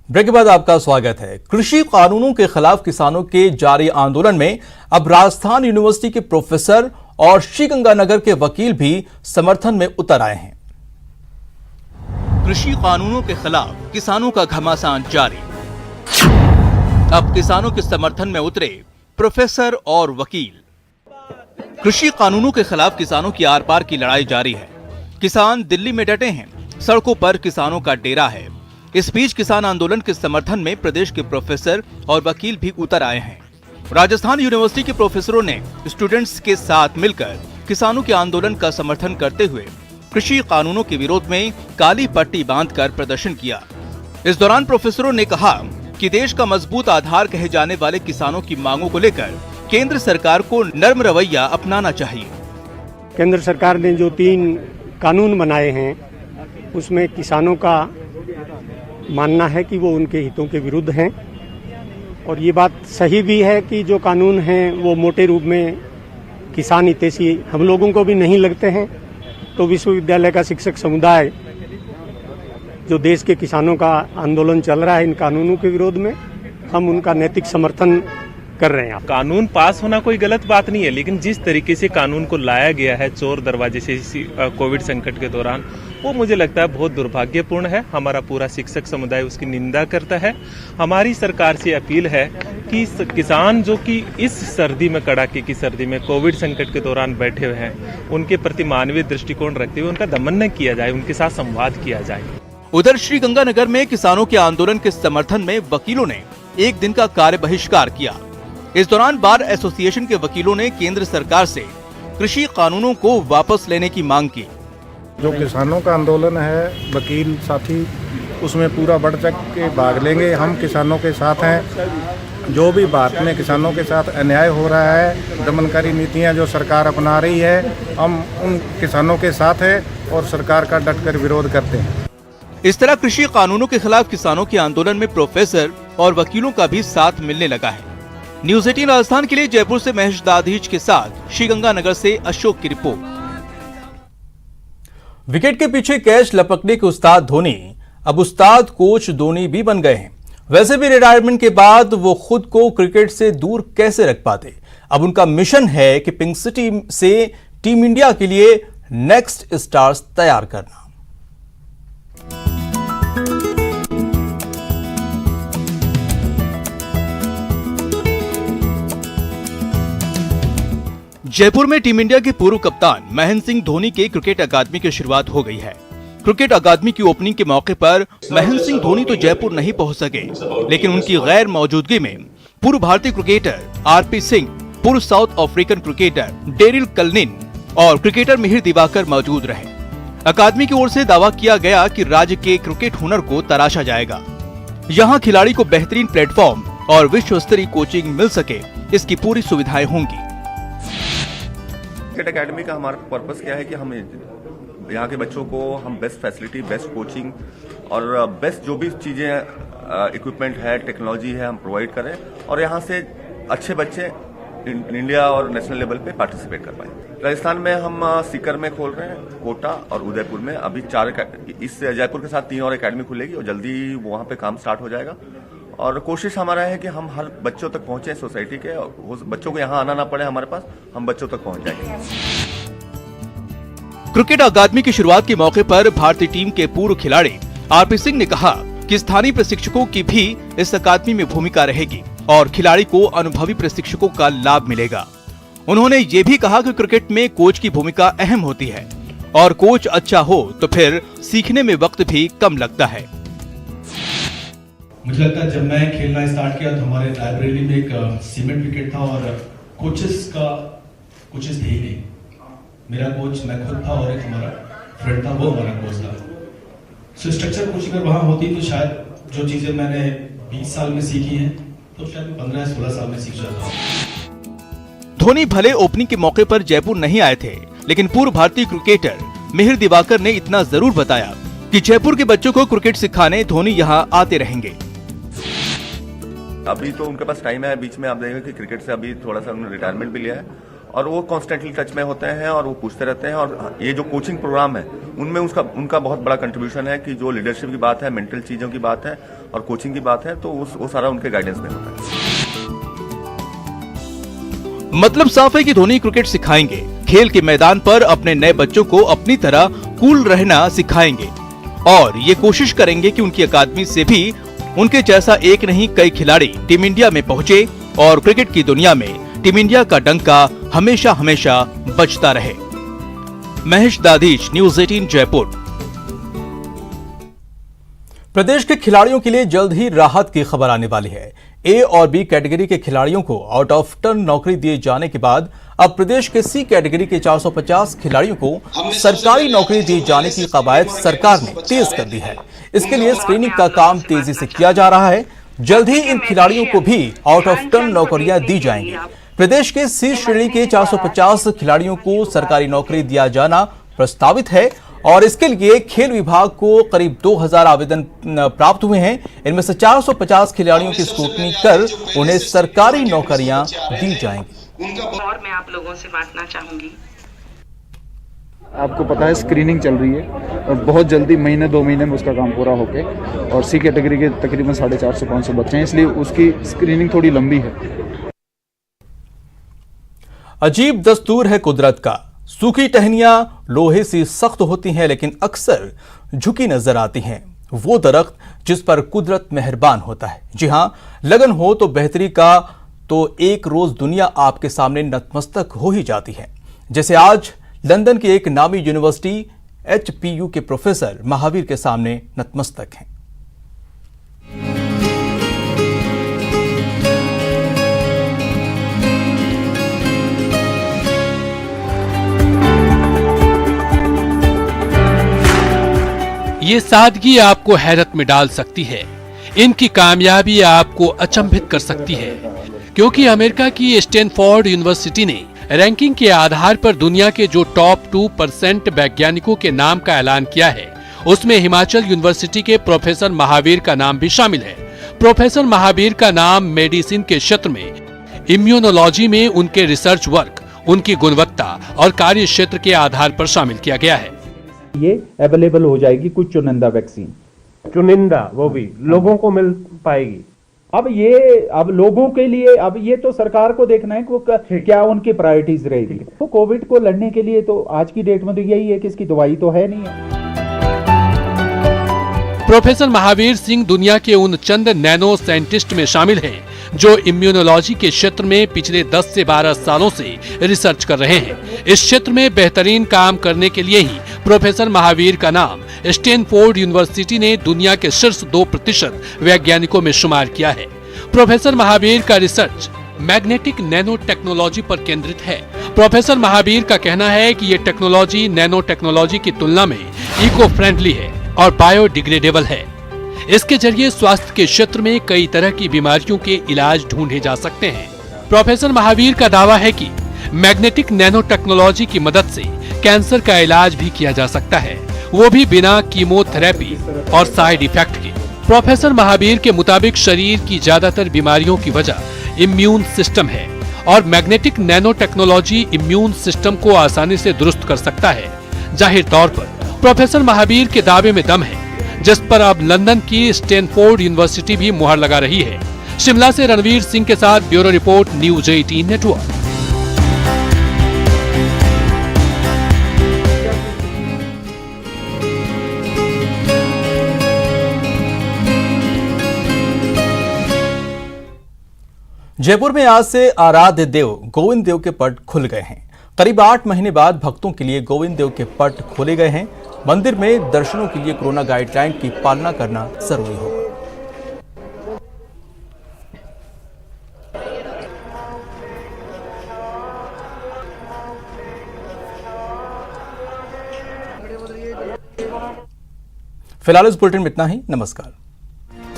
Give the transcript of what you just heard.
Break के बाद आपका स्वागत है। कृषि कानूनों के खिलाफ किसानों के जारी आंदोलन में अब राजस्थान यूनिवर्सिटी के प्रोफेसर और श्रीगंगानगर के वकील भी समर्थन में उतर आए हैं। कृषि कानूनों के खिलाफ किसानों का घमासान जारी। अब किसानों के समर्थन में उतरे प्रोफेसर और वकील। कृषि कानूनों के खिलाफ किसानों की आर पार की लड़ाई जारी है। किसान दिल्ली में डटे हैं, सड़कों पर किसानों का डेरा है। इस बीच किसान आंदोलन के समर्थन में प्रदेश के प्रोफेसर और वकील भी उतर आए हैं। राजस्थान यूनिवर्सिटी के प्रोफेसरों ने स्टूडेंट्स के साथ मिलकर किसानों के आंदोलन का समर्थन करते हुए कृषि कानूनों के विरोध में काली पट्टी बांधकर प्रदर्शन किया। इस दौरान प्रोफेसरों ने कहा कि देश का मजबूत आधार कहे जाने वाले किसानों की मांगों को लेकर केंद्र सरकार को नर्म रवैया अपनाना चाहिए। केंद्र सरकार ने जो 3 कानून बनाए हैं उसमें किसानों का मानना है कि वो उनके हितों के विरुद्ध हैं, और ये बात सही भी है कि जो कानून हैं वो मोटे रूप में किसान हितैषी हम लोगों को भी नहीं लगते हैं। तो विश्वविद्यालय का शिक्षक समुदाय जो देश के किसानों का आंदोलन चल रहा है इन कानूनों के विरोध में, हम उनका नैतिक समर्थन कर रहे हैं। कानून पास होना कोई गलत बात नहीं है, लेकिन जिस तरीके से कानून को लाया गया है चोर दरवाजे से कोविड संकट के दौरान, वो मुझे लगता है बहुत दुर्भाग्यपूर्ण है। हमारा पूरा शिक्षक समुदाय उसकी निंदा करता है। हमारी सरकार से अपील है कि किसान जो कि इस सर्दी में, कड़ाके की सर्दी में कोविड संकट के दौरान बैठे हुए हैं, उनके प्रति मानवीय दृष्टिकोण रखते हुए उनका दमन न किया जाए, उनके साथ संवाद किया जाए। उधर श्रीगंगानगर में किसानों के आंदोलन के समर्थन में वकीलों ने 1 दिन का कार्य बहिष्कार किया। इस दौरान बार एसोसिएशन के वकीलों ने केंद्र सरकार से कृषि कानूनों को वापस लेने की मांग की। जो किसानों का आंदोलन है, वकील साथी उसमें पूरा बढ़ चढ़ के भाग लेंगे। हम किसानों के साथ हैं। जो भी भारत में किसानों के साथ अन्याय हो रहा है, दमनकारी नीतियां जो सरकार अपना रही है, हम उन किसानों के साथ हैं और सरकार का डटकर विरोध करते हैं। इस तरह कृषि कानूनों के खिलाफ किसानों के आंदोलन में प्रोफेसर और वकीलों का भी साथ मिलने लगा है। न्यूज 18 राजस्थान के लिए जयपुर से महेश दाधीच के साथ श्रीगंगानगर से अशोक की रिपोर्ट। विकेट के पीछे कैच लपकने के उस्ताद धोनी अब उस्ताद कोच धोनी भी बन गए हैं। वैसे भी रिटायरमेंट के बाद वो खुद को क्रिकेट से दूर कैसे रख पाते। अब उनका मिशन है कि पिंक सिटी से टीम इंडिया के लिए नेक्स्ट स्टार्स तैयार करना। जयपुर में टीम इंडिया के पूर्व कप्तान महेंद्र सिंह धोनी के क्रिकेट अकादमी की शुरुआत हो गई है। क्रिकेट अकादमी की ओपनिंग के मौके पर महेंद्र सिंह धोनी तो जयपुर नहीं पहुंच सके, लेकिन उनकी गैर मौजूदगी में पूर्व भारतीय क्रिकेटर आरपी सिंह, पूर्व साउथ अफ्रीकन क्रिकेटर डेरिल कलनिन और क्रिकेटर मिहिर दिवाकर मौजूद रहे। अकादमी की ओर से दावा किया गया कि राज्य के क्रिकेट हुनर को तराशा जाएगा। यहाँ खिलाड़ी को बेहतरीन प्लेटफॉर्म और विश्व स्तरीय कोचिंग मिल सके, इसकी पूरी सुविधाएं होंगी। क्रिकेट एकेडमी का हमारा पर्पस क्या है कि हम यहाँ के बच्चों को हम बेस्ट फैसिलिटी, बेस्ट कोचिंग और बेस्ट जो भी चीज़ें इक्विपमेंट है, टेक्नोलॉजी है, हम प्रोवाइड करें और यहाँ से अच्छे बच्चे इंडिया और नेशनल लेवल पे पार्टिसिपेट कर पाए। राजस्थान में हम सीकर में खोल रहे हैं, कोटा और उदयपुर में अभी 4, इस जयपुर के साथ 3 और एकेडमी खुलेगी और जल्दी वहाँ पे काम स्टार्ट हो जाएगा। और कोशिश हमारा है कि हम हर बच्चों तक पहुंचे सोसाइटी के, और बच्चों को यहाँ आना ना पड़े हमारे पास, हम बच्चों तक पहुंच जाएंगे। क्रिकेट अकादमी की शुरुआत के मौके पर भारतीय टीम के पूर्व खिलाड़ी आरपी सिंह ने कहा कि स्थानीय प्रशिक्षकों की भी इस अकादमी में भूमिका रहेगी और खिलाड़ी को अनुभवी प्रशिक्षकों का लाभ मिलेगा। उन्होंने ये भी कहा कि क्रिकेट में कोच की भूमिका अहम होती है और कोच अच्छा हो तो फिर सीखने में वक्त भी कम लगता है। मुझे लगता है जब मैं खेलना स्टार्ट किया तो हमारे लाइब्रेरी में एक सीमेंट विकेट था और कोचेस थे ही नहीं। मेरा कोच मैं खुद था और एक हमारा फ्रेंड था, वो हमारा कोच था। सो स्ट्रक्चर कोचिंग अगर वहां होती तो शायद जो चीजें मैंने 20 साल में सीखी हैं तो शायद 15-16 साल में सीख जाता। धोनी भले ओपनिंग के मौके पर जयपुर नहीं आए थे, लेकिन पूर्व भारतीय क्रिकेटर मिहिर दिवाकर ने इतना जरूर बताया कि जयपुर के बच्चों को क्रिकेट सिखाने धोनी यहाँ आते रहेंगे। अभी तो उनके पास टाइम है, बीच में आप देखेंगे कि क्रिकेट से अभी थोड़ा सा उन्होंने रिटायरमेंट भी लिया है और वो कॉन्स्टेंटली टच में होते हैं और वो पूछते रहते हैं। और ये जो कोचिंग प्रोग्राम है उनमें उनका बहुत बड़ा कंट्रीब्यूशन है कि जो लीडरशिप की बात है, मेंटल चीजों की बात है और कोचिंग की बात है, तो वो सारा उनके गाइडेंस में होता है। मतलब साफ है कि धोनी क्रिकेट सिखाएंगे, खेल के मैदान पर अपने नए बच्चों को अपनी तरह कूल रहना सिखाएंगे और ये कोशिश करेंगे कि उनकी अकादमी से भी उनके जैसा एक नहीं कई खिलाड़ी टीम इंडिया में पहुंचे और क्रिकेट की दुनिया में टीम इंडिया का डंका हमेशा हमेशा बजता रहे। महेश दाधीच, न्यूज़ 18 जयपुर। प्रदेश के खिलाड़ियों के लिए जल्द ही राहत की खबर आने वाली है। ए और बी कैटेगरी के खिलाड़ियों को आउट ऑफ टर्न नौकरी दिए जाने के बाद अब प्रदेश के सी कैटेगरी के 450 खिलाड़ियों को सरकारी नौकरी दिए जाने की कवायद सरकार ने तेज कर दी है। इसके लिए स्क्रीनिंग का काम तेजी से किया जा रहा है। जल्द ही इन खिलाड़ियों को भी आउट ऑफ टर्न नौकरियां दी जाएंगी। प्रदेश के सी श्रेणी के 450 खिलाड़ियों को सरकारी नौकरी दिया जाना प्रस्तावित है और इसके लिए खेल विभाग को करीब 2000 आवेदन प्राप्त हुए हैं। इनमें से 450 खिलाड़ियों की स्क्रूटनी कर उन्हें सरकारी नौकरियां दी जाएंगी। और मैं आप लोगों से बांटना चाहूंगी, आपको पता है स्क्रीनिंग चल रही है और बहुत जल्दी महीने 2 महीने में उसका काम पूरा होके और सी कैटेगरी के तकरीबन 450-500 बच्चे हैं, इसलिए उसकी स्क्रीनिंग थोड़ी लंबी है। अजीब दस्तूर है कुदरत का। सूखी टहनियां लोहे सी सख्त होती हैं लेकिन अक्सर झुकी नजर आती हैं। वो दरख्त जिस पर कुदरत मेहरबान होता है। जी हां, लगन हो तो बेहतरी का तो एक रोज दुनिया आपके सामने नतमस्तक हो ही जाती है। जैसे आज लंदन की एक नामी यूनिवर्सिटी HPU के प्रोफेसर महावीर के सामने नतमस्तक हैं। ये सादगी आपको हैरत में डाल सकती है। इनकी कामयाबी आपको अचंभित कर सकती है, क्योंकि अमेरिका की स्टैनफोर्ड यूनिवर्सिटी ने रैंकिंग के आधार पर दुनिया के जो टॉप 2% वैज्ञानिकों के नाम का ऐलान किया है, उसमें हिमाचल यूनिवर्सिटी के प्रोफेसर महावीर का नाम भी शामिल है। प्रोफेसर महावीर का नाम मेडिसिन के क्षेत्र में इम्यूनोलॉजी में उनके रिसर्च वर्क, उनकी गुणवत्ता और कार्य क्षेत्र के आधार पर शामिल किया गया है। ये अवेलेबल हो जाएगी कुछ चुनिंदा वैक्सीन, चुनिंदा वो भी लोगों को मिल पाएगी। अब लोगों के लिए अब ये तो सरकार को देखना है कि वो क्या उनकी प्रायोरिटीज रहेगी। तो कोविड को लड़ने के लिए तो आज की डेट में तो यही है कि इसकी दवाई तो है नहीं है। प्रोफेसर महावीर सिंह दुनिया के उन चंद नैनो साइंटिस्ट में शामिल हैं जो इम्यूनोलॉजी के क्षेत्र में पिछले 10 से 12 सालों से रिसर्च कर रहे हैं। इस क्षेत्र में बेहतरीन काम करने के लिए ही प्रोफेसर महावीर का नाम स्टैनफोर्ड यूनिवर्सिटी ने दुनिया के शीर्ष 2% वैज्ञानिकों में शुमार किया है। प्रोफेसर महावीर का रिसर्च मैग्नेटिक नैनो टेक्नोलॉजी पर केंद्रित है। प्रोफेसर महावीर का कहना है कि ये टेक्नोलॉजी नैनो टेक्नोलॉजी की तुलना में इको फ्रेंडली है और बायोडिग्रेडेबल है। इसके जरिए स्वास्थ्य के क्षेत्र में कई तरह की बीमारियों के इलाज ढूंढे जा सकते हैं। प्रोफेसर महावीर का दावा है कि मैग्नेटिक नैनो टेक्नोलॉजी की मदद से कैंसर का इलाज भी किया जा सकता है, वो भी बिना कीमोथेरेपी और साइड इफेक्ट के। प्रोफेसर महावीर के मुताबिक शरीर की ज्यादातर बीमारियों की वजह इम्यून सिस्टम है और magnetic nano technology immune system को आसानी से दुरुस्त कर सकता है। जाहिर तौर पर प्रोफेसर महावीर के दावे में दम है, जिस पर अब लंदन की स्टैनफोर्ड यूनिवर्सिटी भी मुहर लगा रही है। शिमला से रणवीर सिंह के साथ bureau report, news 18 network. Jaipur में आज से आराध्य देव गोविंद देव के पट खुल गए हैं। करीब 8 महीने बाद भक्तों के लिए गोविंद देव के पट खोले गए हैं। मंदिर में दर्शनों के लिए कोरोना गाइडलाइन की पालना करना जरूरी होगा। फिलहाल इस बुलेटिन में इतना ही। नमस्कार।